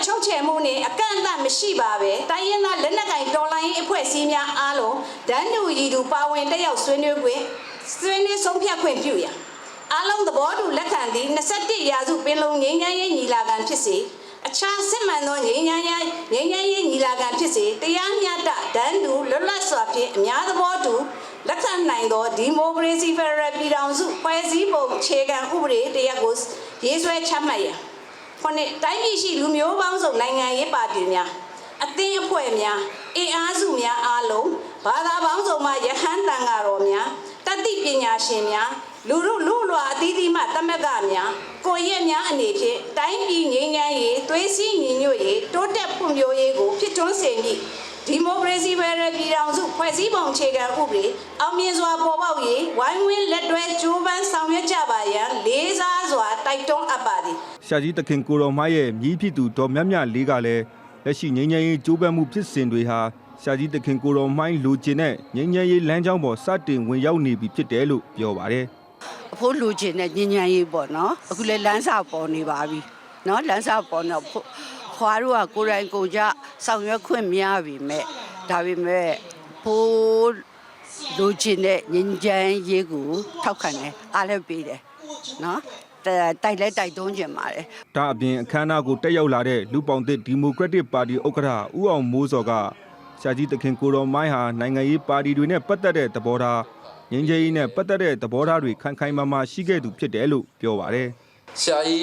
ချုပ်ချယ်မှုနဲ့အကန့်အသတ်မရှိပါပဲတိုင်းရင်းသားလက်နက်ကိုင်တော်လှန်ရေးအဖွဲ့အစည်းများအားလုံးဒန်းတူရည်တူပါဝင်တက်ရောက်ဆွေးနွေးဆုံးဖြတ်ခွင့်ပြုရန်အားလုံးသဘောတူလက်ခံသည့်21ရာစုပင်လုံငြိမ်းချမ်းရေးညီလာခံဖြစ်စေအခြားစစ်မှန်သောငြိမ်းချမ်းရေးညီလာခံဖြစ်စေတရားမျှတဒန်းတူလွတ်လပ်စွာဖြင့်အများသဘောတူလက်ခံနိုင်သောဒီမိုကရေစီဖက်ဒရယ်ပြည်ထောင်စုဖွဲ့စည်းပုံအခြေခံဥပဒေတရက်ကိုရေးဆွဲချမှတ်ရန်ခုနှစ်တိုင်းပြည်ရှိလူမျိုးပေါင်းစုံနိုင်ငံရေးပါတီများအသင်းအဖွဲ့များအင်အားစုများအားလုံးဘာသာပေါင်းစုံမှရဟန်းတန်ဃာတော်များတတိပညာရှင်များလူလွှာအသီးသီးမှသမဂ္ဂများကိုရက်များအနေဖြင့်တိုင်းပြည်ငြိမ်းချမ်းရေးသွေးစည်းညီညွတ်ရေးတိုးတက်ဖွံ့ဖြိုးရေးကိုဖြစ်ထွန်းစေမည့်ဒီမိုကရေစီဖက်ဒရယ်ပြည်ထောင်စုဖွဲ့စည်းပုံအခြေခံဥပဒေအောင်မြင်စွာပေါ်ပေါက်ရေးဝိုင်းဝန်းလက်တွဲကြိုးပမ်းဆောင်ရွက်ကြပါရန်လေးစားစွာတိုက်တွန်းအပ်ပါသည်ဆရာကြီးသခင်ကိုရော်မိုင်းရဲ့မြည်ဖြစ်သူဒေါ်မြမြလေးကလည်းလက်ရှိငြိမ်းချမ်းရေးကြိုးပမ်းမှုဖြစ်စဉ်တွေဟာဆရာကြီးသခင်ကိုရော်မိုင်းလိုချင်တဲ့ငြိမ်းချမ်းရေးလမ်းကြောင်းပေါ်စတင်ဝင်ရောက်နေပြီဖြစ်တယ်လို့ပြောပါတယ်အဖိုးလူချင်းနဲ့ညဉ့်ညံ့ရေးပေါ့နော်အခုလည်းလမ်းစာပေါ်နေပါပြီနော်လမ်းစာပေါ်တော့ခွာတို့ကကိုယ်တိုင်ကိုကြဆောင်ရွက်ခွင့်များပြီမဲ့ဒါပေမဲ့ဖိုးလူချင်းနဲ့ညဉ့်ညံ့ရေးကိုထောက်ခံတယ်အားလည်းပေးတယ်နော်တိုက်လဲတိုက်တွန်းကြပါတယ်ဒါအပြင်အခမ်းအနားကိုတက်ရောက်လာတဲ့လူပေါင်းသစ်ဒီမိုကရက်တစ်ပါတီဥက္ကဋ္ဌဦးအောင်မိုးစောကဆရာကြီးသခင်ကိုရော်မိုင်းဟာနိုင်ငံရေးပါတီတွေနဲ့ပတ်သက်တဲ့သဘောထားငြိမ်းချမ်းရေးနဲ့ပတ်သက်တဲ့သဘောထားတွေခိုင်ခိုင်မာမာရှိခဲ့သူဖြစ်တယ်လို့ပြောပါတယ်ဆရာကြီ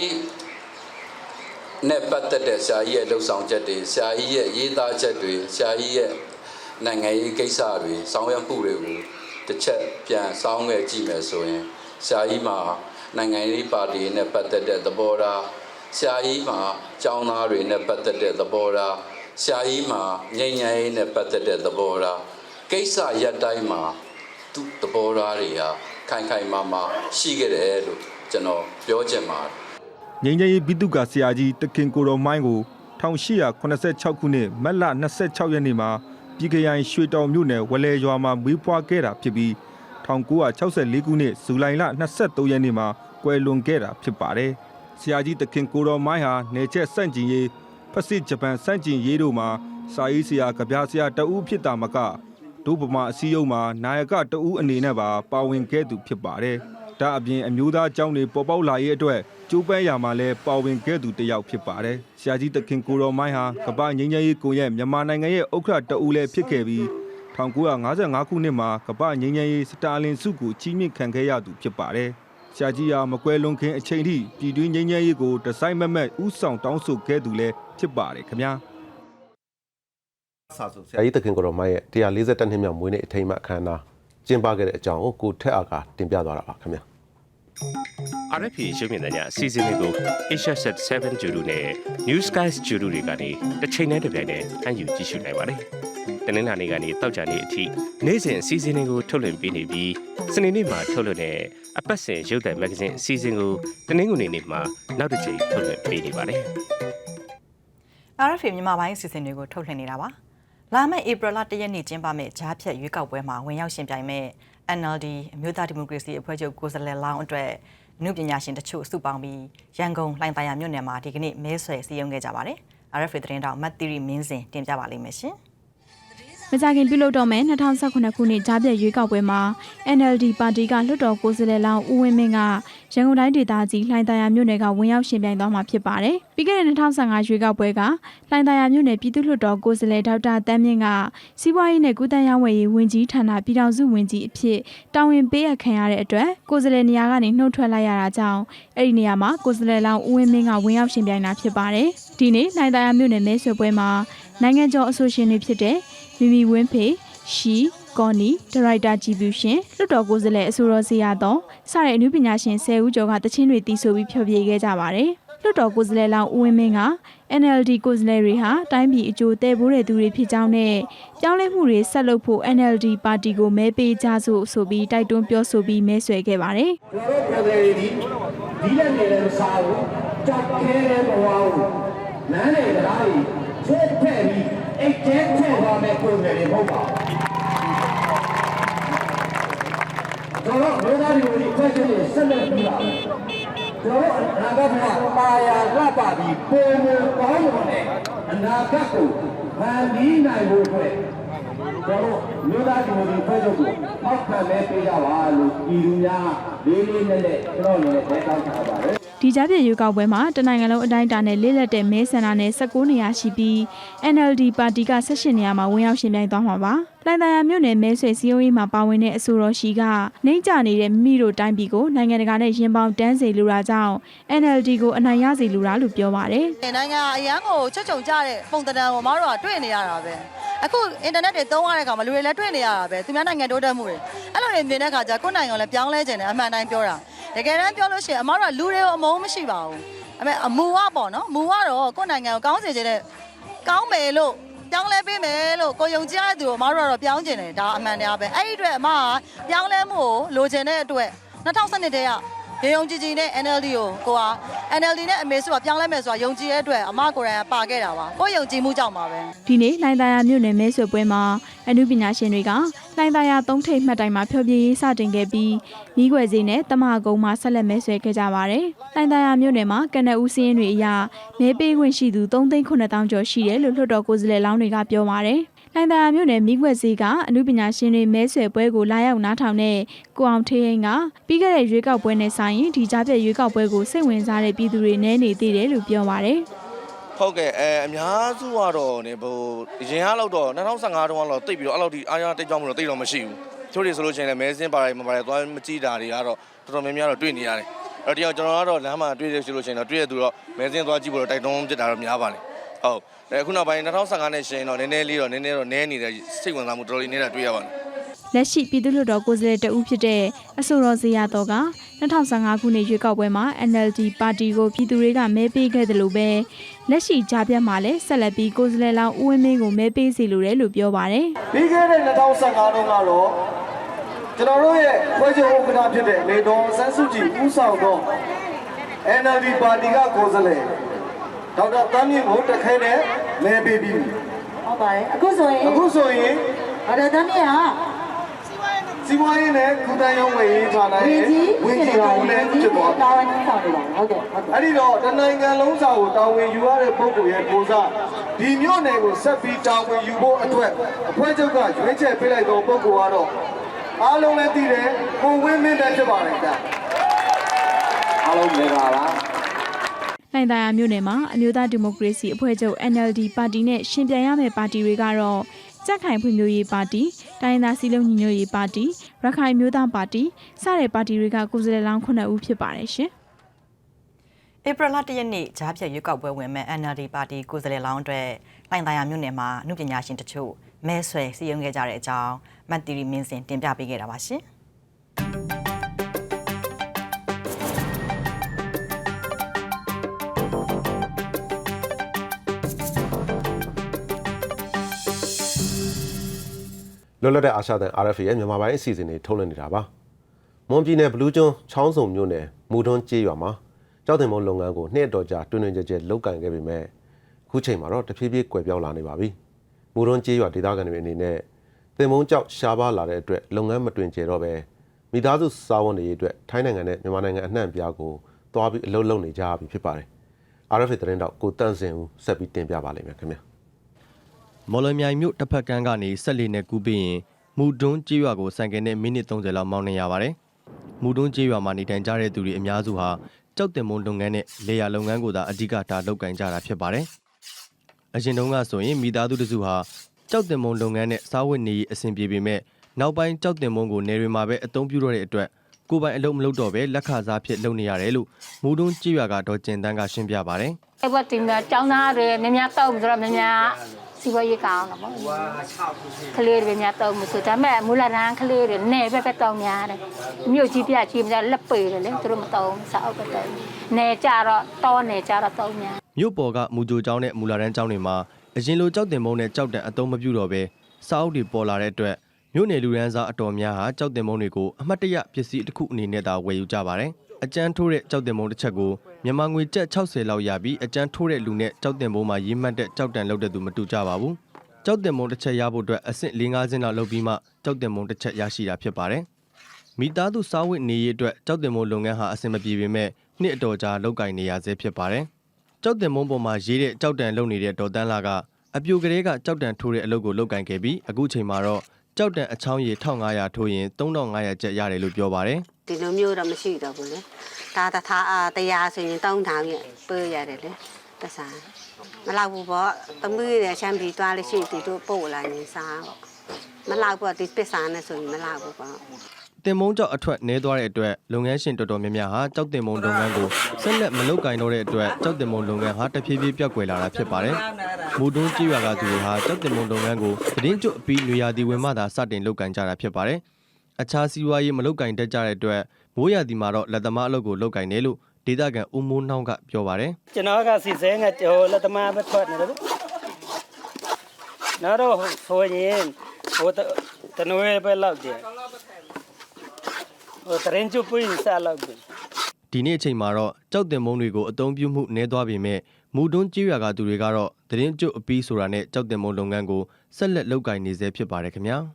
းနဲ့ပတ်သက်တဲ့ဆရာကြီးရဲ့လှုပ်ဆောင်ချက်တွေဆရာကြီးရဲ့ရေးသားချက်တွေဆရာကြီးရဲ့နိုင်ငံရေးကိစ္စတွေဆောင်ရွက်မှုတွေကိုတစ်ချက်ပြန်စောင်းခဲ့ကြည့်မယ်ဆိုရင်ဆရာကြီးမှာနိုင်ငံရေးပါတီနဲ့ပတ်သက်တဲ့သဘောထားဆရာကြီးမှာကျောင်းသားတွေနဲ့ပတ်သက်တဲ့သဘောထားဆရာကြီးမှာငြိမ်းချမ်းရေးနဲ့ပတ်သက်တဲ့သဘောထားကိစ္စရပ်တိုင်းမှာသူသဘောထားတွေဟာခိုင်ခိုင်မာမာရှိခဲ့တယ်လို့ကျွန်တော်ပြောချင်ပါတယ်ငြိမ်းချမ်းရေးပြည်သူ့ကဆရာကြီးသခင်ကိုရော်မိုင်းကို1886ခုနှစ်မတ်လ26ရက်နေ့မှာပြည်ခရိုင်ရွှေတောင်မြို့နယ်ဝလဲရွာမှာမွေးဖွားခဲ့တာဖြစ်ပြီး1964ခုနှစ်ဇူလိုင်လ23ရက်နေ့မှာကွယ်လွန်ခဲ့တာဖြစ်ပါတယ် ဆရာကြီးသခင်ကိုတော်မိုင်းဟာနေချက်စန့်ကျင်ရေးဖက်စစ်ဂျပန်စန့်ကျင်ရေးတို့မှာစာရေးဆရာကဗျာဆရာတဦးဖြစ်တာမကဒုဗမာအစည်းအရုံးမှာနာယကတဦးအနေနဲ့ပါဝင်ခဲ့သူဖြစ်ပါတယ်။ဒါအပြင်အမျိုးသားအကြောင်းတွေပေါ်ပေါက်လာရေးအတွက်ကျိုးပန်းရာမှာလည်းပါဝင်ခဲ့သူတစ်ယောက်ဖြစ်ပါတယ်။ဆရာကြီးသခင်ကိုတော်မိုင်းဟာကမ္ဘာငြိမ်းချမ်းရေးကွန်ရက်မြန်မာနိုင်ငံရဲ့ဥက္ကဋ္ဌတဦးလည်းဖြစ်ခဲ့ပြီး1955ခုနှစ်မှာကမ္ဘာငြိမ်းချမ်းရေးစတာလင်စုကိုချီးမြှင့်ခံခဲ့ရသူဖြစ်ပါတယ်။ဆရာကြီးဟာမကွဲလွန်ခင်အချိန်ထိပြည်တွင်းငြိမ်းချမ်းရေးကိုဒီဇိုင်းမက်ဥဆောင်တောင်းဆိုခဲ့သူလည်းဖြစ်ပါတယ်ခင်ဗျာ။ဆရာကြီးသခင်ကိုတော်မိုင်းရဲ့142နှစ်မြောက်မွေးနေ့အထိမ်းအမှတ်အခမ်းအနားကျင်းပခဲ့တဲ့အကြောင်းကိုထက်အားကတင်ပြသွားတာပါခင်ဗျာ။ RFA ရုပ်မြင်သံကြားအစီအစဉ်လေးကို Asia Set 7 ဂျူရီနဲ့ New Skies ဂျူရီတွေကနေတစ်ချိန်နဲ့တစ်ပြိုင်တည်းအယူကြည့်ရှုနိုင်ပါတယ်။တနင်္လာနေ့ကနေတောက်ကြနေ့အထိနေ့စဉ်အစီအစဉ်တွေကိုထုတ်လွှင့်ပေးနေပြီးစနေနေ့မှာထုတ်လွှင့်တဲ့အပတ်စဉ်ရုပ်သံမဂ္ဂဇင်းအစီအစဉ်ကိုတနင်္ဂနွေနေ့မှာနောက်တစ်ချိန်ထုတ်လွှင့်ပေးနေပါတယ်။ RFA မြန်မာပိုင်းအစီအစဉ်တွေကိုထုတ်လွှင့်နေတာပါ။လာမယ့်ဧပြီလ1ရက်နေ့ကျင်းပမယ့်ဂျားဖြတ်ရွေးကောက်ပွဲမှာဝင်ရောက်ရှင်ပြိုင်မဲ့ NLD အမျိုးသားဒီမိုကရေစီအဖွဲ့ချုပ်ကိုယ်စားလှယ်လောင်းအတွက်အမှုပညာရှင်တချို့စုပေါင်းပြီးရန်ကုန်လှိုင်သာယာမြို့နယ်မှာဒီကနေ့မဲဆွယ်စည်းရုံးခဲ့ကြပါတယ်။ RFA သတင်းတောက်မတ်တီရီမင်းစင်တင်ပြပါလိမ့်မယ်ရှင်။မကြခင်ပြုလုပ်တော့မယ့်2019ခုနှစ်ကြားပြည့်ရွေးကောက်ပွဲမှာ NLD ပါတီကလွှတ်တော်ကိုယ်စားလှယ်လောင်းဦးဝင်းမင်းကရန်ကုန်တိုင်းဒေသကြီးလှိုင်သာယာမြို့နယ်ကဝင်ရောက်ရှင်ပြိုင်သွားမှာဖြစ်ပါတယ်။ပြီးခဲ့တဲ့2015ရွေးကောက်ပွဲကလှိုင်သာယာမြို့နယ်ပြည်သူ့လွှတ်တော်ကိုယ်စားလှယ်ဒေါက်တာတန်းမြင့်ကစီးပွားရေးနဲ့ကုသရေးဝန်ကြီးဝန်ကြီးဌာနပြည်ထောင်စုဝန်ကြီးအဖြစ်တာဝန်ပေးအပ်ခံရတဲ့အတွက်ကိုယ်စားလှယ်နေရာကနေနှုတ်ထွက်လိုက်ရတာကြောင့်အဲ့ဒီနေရာမှာကိုယ်စားလှယ်လောင်းဦးဝင်းမင်းကဝင်ရောက်ရှင်ပြိုင်တာဖြစ်ပါတယ်။ဒီနေ့လှိုင်သာယာမြို့နယ်မဲဆွယ်ပွဲမှာနိုင်ငံကျော်အဆိုရှင်တွေဖြစ်တဲ့မီမီဝင်းဖေရှီကော်နီဒါရိုက်တာကြည်ပြူရှင်လွှတ်တော်ကိုယ်စားလှယ်အဆိုတော်စီရတော့စတဲ့အနုပညာရှင်10ဦးကျော်ကတခြင်းတွေတီးဆိုပြီးဖျော်ဖြေခဲ့ကြပါတယ်လွှတ်တော်ကိုယ်စားလှယ်လောင်းဦးဝင်းမင်းက NLD ကိုယ်စားလှယ်တွေဟာတိုင်းပြည်အကျိုးတည်ပိုးတဲ့သူတွေဖြစ်ကြောင်းနဲ့ပြောင်းလဲမှုတွေဆက်လုပ်ဖို့ NLD ပါတီကိုမဲပေးကြစို့ဆိုပြီးတိုက်တွန်းပြောဆိုပြီးမဲဆွယ်ခဲ့ပါတယ်ကျွန်တော်တို့ပြည်သူတွေဒီလက်နေတဲ့မစားဘူးကြောက်ခဲတဲ့ဘဝကိုလမ်းတွေတရားတွေချိုးဖဲ့ပြီးအိတ်ကျဲထည့်သွားမဲ့ပုံစံတွေမဟုတ်ပါဘူးကျွန်တော်တို့သားတွေကိုဒီဖက်ရှင်တွေဆက်လက်ပြီးပါကျွန်တော်တို့အနာဂတ်မှာပါရာလှပပြီးပုံမပေါင်းလို့နဲ့အနာဂတ်ကိုဖန်တီးနိုင်ဖို့အတွက်ကျွန်တော်တို့သားတွေကိုဒီဖက်ရှင်ကိုအောက်ခံမဲပေးကြပါလို့ဤလူများလေးလေးနဲ့ကျွန်တော်လည်းတဲကောင်းထားပါတယ်ဒီကြားပြည့်ရွေးကောက်ပွဲမှာတနိုင်ငံလုံးအတိုင်းအတာနဲ့လေးလက်တဲ့မဲဆန္ဒနဲ့19နေရာရှိပြီး NLD ပါတီက18နေရာမှာဝင်ရောက်ရှင်ပြိုင်သွားမှာပါ။လှိုင်သာယာမြို့နယ်မဲဆွယ်စည်းရုံးရေးမှာပါဝင်တဲ့အဆိုတော်ရှိကနှိမ့်ကြနေတဲ့မိမိတို့တိုင်းပြည်ကိုနိုင်ငံတကာနဲ့ရင်ပေါင်တန်းစေလိုတာကြောင့် NLD ကိုအနိုင်ရစေလိုတာလို့ပြောပါတယ်။နိုင်ငံအရန်ကိုချက်ချုံကြတဲ့ပုံသဏ္ဍာန်ကိုမတို့ကတွေ့နေရတာပဲ။အခုအင်တာနက်တွေသုံးရတဲ့အခါမှာလူတွေလည်းတွေ့နေရတာပဲ။သူများနိုင်ငံတိုးတက်မှုတွေအဲ့လိုတွေမြင်တဲ့အခါကျကိုယ့်နိုင်ငံကိုလည်းပြောင်းလဲခြင်းနဲ့အမှန်တိုင်းပြောတာ။တကယ်တမ်းပြောလို့ရှိရင်အမတို့ကလူတွေကိုအမုန်းမရှိပါဘူး။အမူကပေါ့နော်။မူကတော့ကိုယ့်နိုင်ငံကိုကောင်းစေခြင်းနဲ့ကောင်းမယ်လို့ပြောင်းလဲပေးမယ်လို့ကိုယုံကြည်ရတဲ့သူကိုအမတို့ကတော့ပြောင်းကျင်တယ်ဒါအမှန်တရားပဲအဲ့ဒီအတွက်အမကပြောင်းလဲမှုကိုလိုချင်တဲ့အတွက်2012တည်းကရေယုံကြည်ကြည်နဲ့ NLD ကိုက NLD နဲ့အမေစုကပြောင်းလဲမယ်ဆိုတာယုံကြည်တဲ့အတွက်အမကိုယ်တိုင်ပါခဲ့တာပါကိုယုံကြည်မှုကြောင့်ပါပဲဒီနေ့လှိုင်သာယာမြို့နယ်မဲဆွယ်ပွဲမှာအနုပညာရှင်တွေကလှိုင်သာယာ3ထိပ်မှတ်တိုင်မှာဖျော်ဖြေရေးစတင်ခဲ့ပြီးမိခွေစီနဲ့တမကုန်းမှာဆက်လက်မဲဆွယ်ခဲ့ကြပါတယ်လှိုင်သာယာမြို့နယ်မှာကနဦးစည်းရင်းတွေအရမဲပေးခွင့်ရှိသူ3,900,000 ကျော်ရှိတယ်လို့လွှတ်တော်ကိုယ်စားလှယ်လောင်းတွေကပြောပါတယ်လှိုင်သာယာမြို့နယ်မိခွက်စီကအနုပညာရှင်တွေမဲဆွယ်ပွဲကိုလာရောက်နားထောင်တဲ့ကိုအောင်ထေးရင်ကပြီးခဲ့တဲ့ရွေးကောက်ပွဲနဲ့ဆိုင်ရင်ဒီကြားပြည့်ရွေးကောက်ပွဲကိုစိတ်ဝင်စားတဲ့ပြည်သူတွေနဲနေသေးတယ်လို့ပြောပါတယ်ဟုတ်ကဲ့အများစုကတော့နေဟိုရင်အားလောက်တော့2015တုန်းကတော့တိတ်ပြီးတော့အဲ့လောက်ဒီအားရတိတ်ကြောင်းမလို့တိတ်တော့မရှိဘူးချို့တွေဆိုလို့ရှိရင်လည်းမဲစင်းပါတယ်မပါတယ်သွားမကြည့်တာတွေကတော့တော်တော်များများတော့တွေ့နေရတယ်အဲ့တော့ကျွန်တော်ကတော့လမ်းမှာတွေ့ရဆိုလို့ရှိရင်တော့တွေ့ရသူတော့မဲစင်းသွားကြည့်ဖို့တော့တိုက်တွန်းပြတာတော့များပါတယ်ဟုတ်အခုနောက်ပိုင်း2015နဲ့ရှင်တော့နည်းနည်းနဲနေတဲ့စိတ်ဝင်စားမှုတော်တော်လေးနေတာတွေ့ရပါတယ်လက်ရှိပြည်သူ့လွှတ်တော်ကိုယ်စားလှယ်တဦးဖြစ်တဲ့အဆိုတော်ဇေယျတော်က2015ခုနှစ်ရွေးကောက်ပွဲမှာ NLD ပါတီကိုပြည်သူတွေကမဲပေးခဲ့တယ်လို့ပဲလက်ရှိကြားပြတ်မှာလည်းဆက်လက်ပြီးကိုယ်စားလှယ်လောင်းဦးဝင်းမင်းကိုမဲပေးစီလိုတယ်လို့ပြောပါတယ်ပြီးခဲ့တဲ့2015တုန်းကတော့ကျွန်တော်တို့ရဲ့ဖွဲ့ချုပ်ဥက္ကဋ္ဌဖြစ်တဲ့နေတော်ဆန်းစုကြည်ဦးဆောင်သော NLD ပါတီကကိုယ်စားလှယ်ဒေါက်တာတန်းမြင့်ကိုတခဲနဲ့မဲပေးပြီးဟုတ်ပါတယ်အခုဆိုရင်ဒေါက်တာတန်းမြင့်ကစ စီးပွားရေးနဲ့ကုသရေးဝန်ကြီးဌာနရဲ့ဝန်ကြီးချုပ်လည်းဖြစ်သွားတာဝန်ဆောင်နေပါဟုတ်ကဲ့အဲ့ဒီတော့တနိုင်ငံလုံးစာကိုတာဝန်ယူရတဲ့ပုဂ္ဂိုလ်ရဲ့ကိုစားဒီမြို့နယ်ကိုဆက်ပြီးတာဝန်ယူဖို့အတွက်အဖွဲ့ချုပ်ကရွေးချယ်ပေးလိုက်သောပုဂ္ဂိုလ်ကတော့အားလုံးလည်းသိတယ်ကိုဝင်းမင်းတက်ဖြစ်ပါတယ်ဗျာအားလုံးလည်းပါလားလှိုင်သာယာမြို့နယ်မှာအမျိုးသားဒီမိုကရေစီအဖွဲ့ချုပ် NLD ပါတီနဲ့ရှင်ပြိုင်ရမယ့်ပါတီတွေကတော့ကြက်ခိုင်ဖွံ့ဖြိုးရေးပါတီ၊တိုင်းရင်းသားစည်းလုံးညီညွတ်ရေးပါတီ၊ရခိုင်မျိုးသားပါတီစတဲ့ပါတီတွေကကိုယ်စားလှယ်လောင်း9ဦးဖြစ်ပါတယ်ရှင်။ဧပြီလ1ရက်နေ့ကြားဖြတ်ရွေးကောက်ပွဲဝင်မဲ့ NLD ပါတီကိုယ်စားလှယ်လောင်းတွေလှိုင်သာယာမြို့နယ်မှာအမှုပညာရှင်တချို့မဲဆွယ်စည်းရုံးခဲ့ကြတဲ့အကြောင်းမတ်တီရီမင်းစင်တင်ပြပေးခဲ့တာပါရှင်။လွတ်လပ်တဲ့အာရှတန် RFA ရဲ့မြန်မာပိုင်းအစီအစဉ်တွေထုတ်လွှင့်နေတာပါ။မွန်ပြည်နယ်ဘလူးကျွန်းချောင်းစုံမြို့နယ်မူထွန်းကျေးရွာမှာကြောက်တင်မုံလုပ်ငန်းကိုနှစ်တော်ကြာတွင်တွင်ကျဲကျဲလုပ်ကင်ခဲ့ပေမဲ့အခုချိန်မှာတော့တဖြည်းဖြည်းကွယ်ပြောင်းလာနေပါပြီ။မူထွန်းကျေးရွာဒေသခံတွေအနေနဲ့တင်မုံကြောက်ရှားပါလာတဲ့အတွက်လုပ်ငန်းမတွင်ကျဲတော့ပဲမိသားစုစားဝတ်နေရေးအတွက်ထိုင်းနိုင်ငံနဲ့မြန်မာနိုင်ငံအနှံ့အပြားကိုသွားပြီးအလုပ်လုပ်နေကြပြီဖြစ်ပါတယ်။ RFA သတင်းတောက်ကိုတန့်စင်ဦးဆက်ပြီးတင်ပြပါလိမ့်မယ်ခင်ဗျာ။မော်လမြိုင်မြို့တစ်ဖက်ကန်းကနေဆက်လီနဲ့ကူးပြီးရင်မူတွန်းကျေးရွာကိုဆိုင်ကယ်နဲ့မိနစ်30လောက်မောင်းနေရပါတယ်။မူတွန်းကျေးရွာမှာနေထိုင်ကြတဲ့သူတွေအများစုဟာကြောက်တင်မုံလုပ်ငန်းနဲ့လေယာလုပ်ငန်းကိုသာအဓိကထားလုပ်ကင်ကြတာဖြစ်ပါတယ်။အရင်တုန်းကဆိုရင်မိသားစုတစုဟာကြောက်တင်မုံလုပ်ငန်းနဲ့စားဝတ်နေရေးအဆင်ပြေပေမဲ့နောက်ပိုင်းကြောက်တင်မုံကိုနေတွေမှာပဲအသုံးပြုတော့တဲ့အတွက်ကိုယ်ပိုင်အလုပ်မလုပ်တော့ပဲလက်ခစားဖြစ်လုပ်နေရတယ်လို့မူတွန်းကျေးရွာကဒေါ်ကျင်တန်းကရှင်းပြပါတယ်။အဲ့ဘက်တင်ကကျောင်းသားတွေများများတောက်ပြီးတော့များစီဝါရေးကောင်းတော့ပေါ့ကလေးတွေများတော့မဆိုဒါမဲ့မူလာရန်ကလေးတွေနေပဲတောင်းများတယ်မြို့ကြီးပြကြီးများလက်ပေတယ်လေသူတို့မတောင်းစားအုပ်တော့နေကြတော့တောနေကြတော့တောင်းများမြို့ပေါ်ကမူကြိုကျောင်းနဲ့မူလာရန်ကျောင်းတွေမှာအရင်လိုကြောက်တင်မုံနဲ့ကြောက်တံအသုံးမပြုတော့ပဲစားအုပ်တွေပေါ်လာတဲ့အတွက်မြို့နယ်လူရန်စားအတော်များဟာကြောက်တင်မုံတွေကိုအမှတ်တရပစ္စည်းတစ်ခုအနေနဲ့သာဝယ်ယူကြပါတယ်အကျန်းထိုးတဲ့ကြောက်တင်မုံတစ်ချက်ကိုမြန်မာငွေကျပ်60လောက်ရပြီးအကျန်းထိုးတဲ့လူနဲ့ကြောက်တင်မုံမှာရေးမှတ်တဲ့ကြောက်တံလောက်တဲ့သူမတူကြပါဘူး။ကြောက်တင်မုံတစ်ချက်ရဖို့အတွက်အဆင့်4-5ဆင့်လောက်လုပ်ပြီးမှကြောက်တင်မုံတစ်ချက်ရရှိတာဖြစ်ပါတယ်။မိသားစုစားဝတ်နေရေးအတွက်ကြောက်တင်မုံလုပ်ငန်းဟာအဆင်မပြေပေမဲ့နှစ်အတော်ကြာလုပ်ကင်နေရဆဲဖြစ်ပါတယ်။ကြောက်တင်မုံပေါ်မှာရေးတဲ့ကြောက်တံလုပ်နေတဲ့ဒေါ်တန်းလာကအပြိုကလေးကကြောက်တံထိုးတဲ့အလုပ်ကိုလုပ်ကင်ခဲ့ပြီးအခုချိန်မှာတော့ကြောက်တံအချောင်းရည်1500ထိုးရင်3500ကျပ်ရတယ်လို့ပြောပါတယ်။ဒီလိုမျိုးတော့မရှိတော့ဘူးလေ။ဒါတရားဆိုရင်3000ရပေးရတယ်လေ။တစားမလောက်ဘူးပေါ့။သမီးတွေချမ်းပြီးသွားလို့ရှိရင်သူတို့ပို့လာရင်စားပေါ့။မလောက်ဘူးဒီပစ္စည်းနဲ့ဆိုရင်မလောက်ဘူးပေါ့။တင်မုံကြောက်အထွက်နေသွားတဲ့အတွက်လုပ်ငန်းရှင်တော်တော်များများဟာကြောက်တင်မုံလုပ်ငန်းကိုဆက်လက်မလုပ်ကင်တော့တဲ့အတွက်ကြောက်တင်မုံလုပ်ငန်းဟာတဖြည်းဖြည်းပြောက်ကွယ်လာတာဖြစ်ပါတယ်။မူတွန်းကြေးရွာကသူတွေဟာကြောက်တင်မုံလုပ်ငန်းကိုသတင်းကျွတ်အပြီးနွေရာသီဝင်မှသာစတင်လုပ်ကင်ကြတာဖြစ်ပါတယ်။အခြားစီးပွားရေးမလုပ်ကင်တတ်ကြတဲ့အတွက်မိုးရာသီမှာတော့လက်သမားအလုပ်ကိုလုပ်ကင်တယ်လို့ဒေသခံဦးမိုးနှောင်းကပြောပါတယ်။ကျွန်တော်ကစီစဲငါလက်သမားပဲထွက်နေတယ်ဗျ။နောက်တော့ဆိုရင်တနွေပဲလောက်တယ်။တရင်ကျွပွင့်စားလောက်တယ်။ဒီနေ့အချိန်မှာတော့ကြောက်တင်မုံတွေကိုအသုံးပြုမှုနည်းသွားပေမဲ့မူတွန်းကြေးရွာကသူတွေကတော့တရင်ကျွအပီးဆိုတာနဲ့ကြောက်တင်မုံလုပ်ငန်းကိုဆက်လက်လုပ်ကင်နေဆဲဖြစ်ပါတယ်ခင်ဗျာ။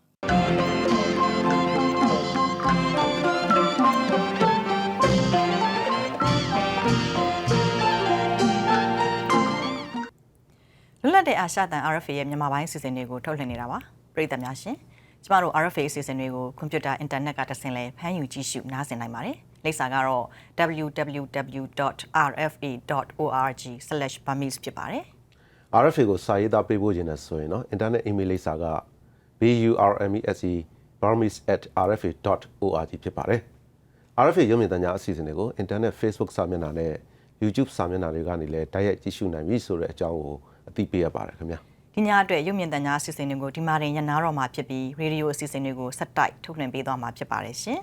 လွတ်လပ်တဲ့အာရှတန် RFA ရဲ့မြန်မာပိုင်းအစီအစဉ်တွေကိုထုတ်လွှင့်နေတာပါပရိသတ်များရှင်ကျမတို့ RFA အစီအစဉ်တွေကိုကွန်ပျူတာအင်တာနက်ကတဆင့်လဲဖမ်းယူကြည့်ရှုနားဆင်နိုင်ပါတယ်လိပ်စာကတော့ www.rfa.org/burmese ဖြစ်ပါတယ် RFA ကိုစာရေးသားပေးပို့ခြင်းနဲ့ဆိုရင်အင်တာနက်အီးမေးလ်လိပ်စာက burmese@rfa.org ဖြစ်ပါတယ် RFA ရုပ်မြင်သံကြားအစီအစဉ်တွေကိုအင်တာနက် Facebook စာမျက်နှာနဲ့ YouTube စာမျက်နှာတွေကနေလည်းတိုက်ရိုက်ကြည့်ရှုနိုင်ပြီဆိုတဲ့အကြောင်းကိုအသိပေးရပါတယ်ခင်ဗျာဒီညအတွက်ရုပ်မြင်သံကြားအစီအစဉ်တွေကိုဒီမှာတင်ရနာတော့မှာဖြစ်ပြီးရေဒီယိုအစီအစဉ်တွေကိုဆက်တိုက်ထုတ်လွှင့်ပေးသွားမှာဖြစ်ပါတယ်ရှင်